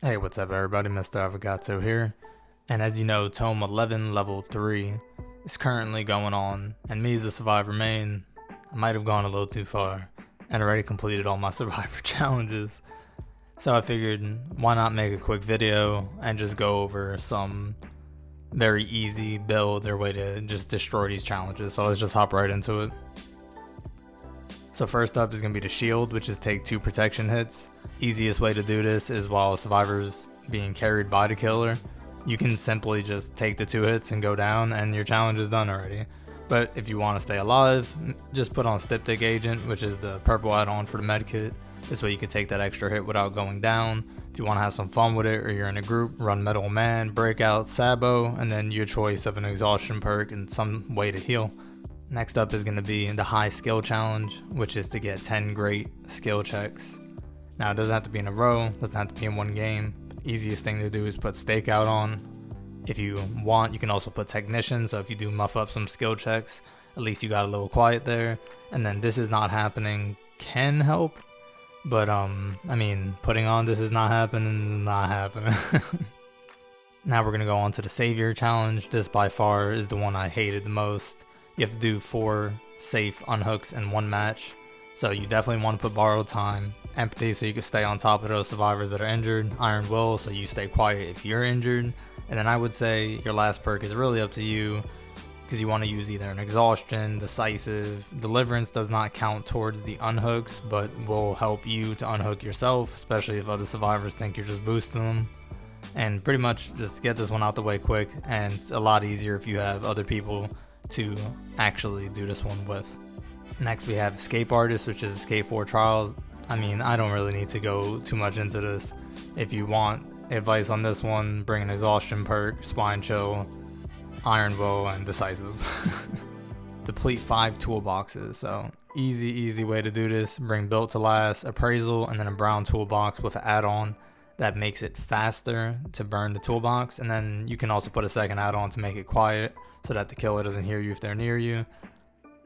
Hey, what's up everybody, MrAvogato here, and as you know, Tome 11 level 3 is currently going on, and me as a survivor main, I might have gone a little too far, and already completed all my survivor challenges, so I figured why not make a quick video and just go over some very easy builds or way to just destroy these challenges. So let's just hop right into it. So first up is going to be the shield, which is take 2 protection hits. Easiest way to do this is while survivor's being carried by the killer. You can simply just take the 2 hits and go down and your challenge is done already. But if you want to stay alive, just put on Styptic Agent, which is the purple add-on for the medkit. This way you can take that extra hit without going down. If you want to have some fun with it or you're in a group, run Metal Man, Breakout, Sabo, and then your choice of an exhaustion perk and some way to heal. Next up is going to be the high skill challenge, which is to get 10 great skill checks. Now it doesn't have to be in a row, doesn't have to be in one game. The easiest thing to do is put stakeout on. If you want, you can also put technician, so if you do muff up some skill checks, at least you got a little quiet there. And then this is not happening can help, but I mean, putting on this is not happening, not happening. Now we're going to go on to the savior challenge. This by far is the one I hated the most. You have to do 4 safe unhooks in one match. So you definitely want to put borrowed time, empathy so you can stay on top of those survivors that are injured, iron will so you stay quiet if you're injured, and then I would say your last perk is really up to you because you want to use either an exhaustion, decisive. Deliverance does not count towards the unhooks but will help you to unhook yourself, especially if other survivors think you're just boosting them. And pretty much just get this one out the way quick, and it's a lot easier if you have other people to actually do this one with. Next we have Escape Artist, which is Escape 4 Trials. I mean, I don't really need to go too much into this. If you want advice on this one, bring an exhaustion perk, spine chill, iron will, and decisive. Deplete 5 toolboxes, so easy way to do this. Bring built to last, appraisal, and then a brown toolbox with an add-on that makes it faster to burn the toolbox, and then you can also put a second add-on to make it quiet so that the killer doesn't hear you if they're near you.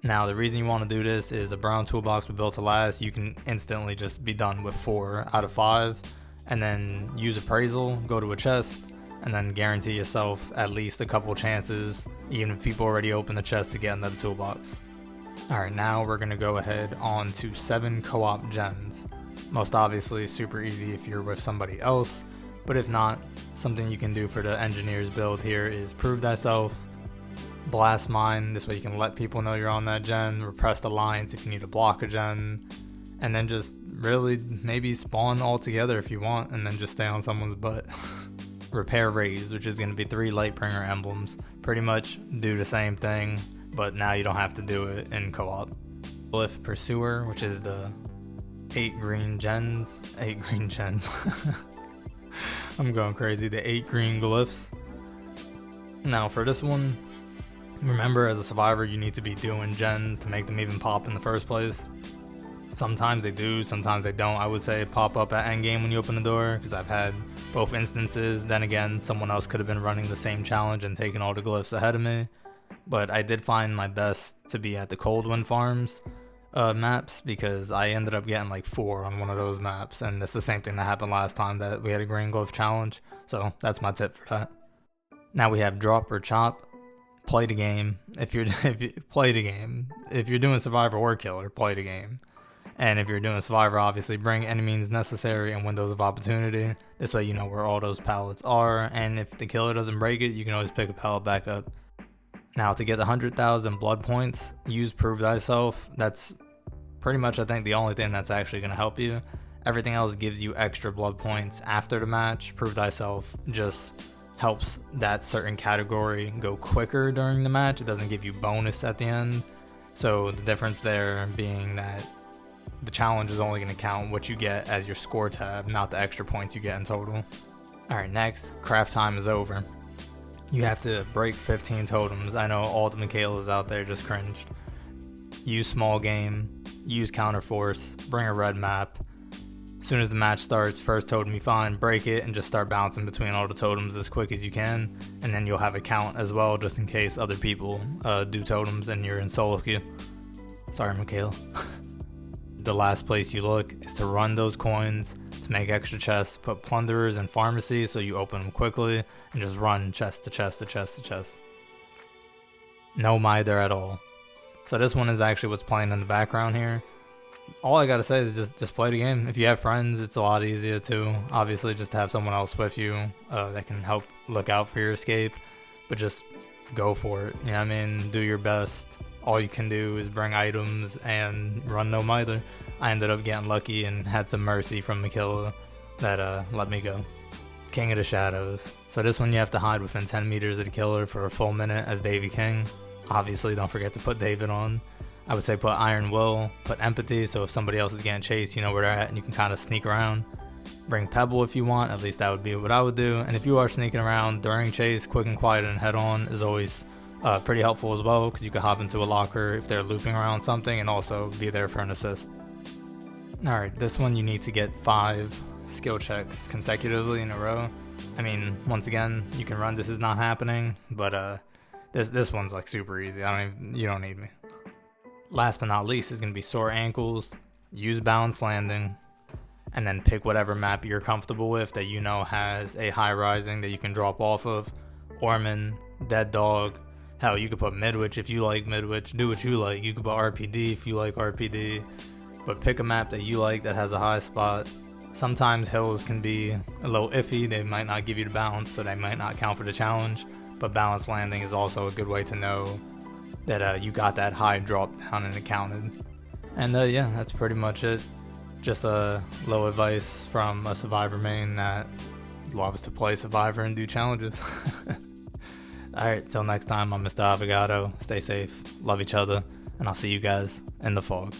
Now the reason you want to do this is a brown toolbox with built to last, you can instantly just be done with 4 out of 5, and then use appraisal, go to a chest, and then guarantee yourself at least a couple chances, even if people already open the chest, to get another toolbox. Alright, now we're going to go ahead on to 7 co-op gens. Most obviously super easy if you're with somebody else, but if not, something you can do for the engineers build here is prove thyself, blast mine, this way you can let people know you're on that gen, repressed alliance if you need to block a gen, and then just really maybe spawn all together if you want and then just stay on someone's butt. Repair Raze, which is going to be 3 Lightbringer emblems, pretty much do the same thing, but now you don't have to do it in co-op. Glyph Pursuer, which is the 8 green gens, I'm going crazy, the 8 green glyphs. Now for this one, remember as a survivor you need to be doing gens to make them even pop in the first place. Sometimes they do, sometimes they don't. I would say pop up at endgame when you open the door, because I've had both instances. Then again, someone else could have been running the same challenge and taking all the glyphs ahead of me. But I did find my best to be at the Cold Wind Farms maps, because I ended up getting like 4 on one of those maps, and it's the same thing that happened last time that we had a green glyph challenge. So that's my tip for that. Now we have drop or chop. Play the game. If you're doing survivor or killer, play the game. And if you're doing survivor, obviously bring any means necessary and windows of opportunity. This way you know where all those pallets are, and if the killer doesn't break it, you can always pick a pallet back up. Now to get the 100,000 blood points, use prove thyself. That's pretty much, I think, the only thing that's actually going to help you. Everything else gives you extra blood points after the match. Prove thyself just helps that certain category go quicker during the match. It doesn't give you bonus at the end. So the difference there being that the challenge is only going to count what you get as your score tab, not the extra points you get in total. Alright, next, craft time is over. You have to break 15 totems. I know all the Michaelas out there just cringed. Use small game, use counter force, bring a red map. As soon as the match starts, first totem you find, break it, and just start bouncing between all the totems as quick as you can. And then you'll have a count as well, just in case other people do totems and you're in solo queue. Sorry, Michaela. The last place you look is to run those coins to make extra chests, put plunderers in pharmacy so you open them quickly, and just run chest to chest to chest to chest. No Mither at all. So this one is actually what's playing in the background here. All I gotta say is just play the game. If you have friends, it's a lot easier too. Obviously, just to have someone else with you that can help look out for your escape, but just go for it. You know what I mean? Do your best. All you can do is bring items and run no Mither. I ended up getting lucky and had some mercy from the killer that let me go. King of the Shadows. So this one you have to hide within 10 meters of the killer for a full minute as Davy King. Obviously, don't forget to put David on. I would say put Iron Will, put Empathy, so if somebody else is getting chased, you know where they're at and you can kind of sneak around. Bring Pebble if you want, at least that would be what I would do. And if you are sneaking around during chase, Quick and Quiet and Head On is always pretty helpful as well, because you can hop into a locker if they're looping around something and also be there for an assist. Alright, this one you need to get 5 skill checks consecutively in a row. I mean, once again, you can run This Is Not Happening, but this one's like super easy. You don't need me. Last but not least is going to be Sore Ankles, use Balanced Landing, and then pick whatever map you're comfortable with that you know has a high rising that you can drop off of. Orman, Dead Dog, hell, you could put Midwich if you like Midwich, do what you like. You could put RPD if you like RPD, but pick a map that you like that has a high spot. Sometimes hills can be a little iffy, they might not give you the balance, so they might not count for the challenge, but Balanced Landing is also a good way to know that you got that high drop down and it counted. And yeah, that's pretty much it. Just a little advice from a Survivor main that loves to play Survivor and do challenges. Alright, till next time, I'm MrAvogato. Stay safe, love each other, and I'll see you guys in the fog.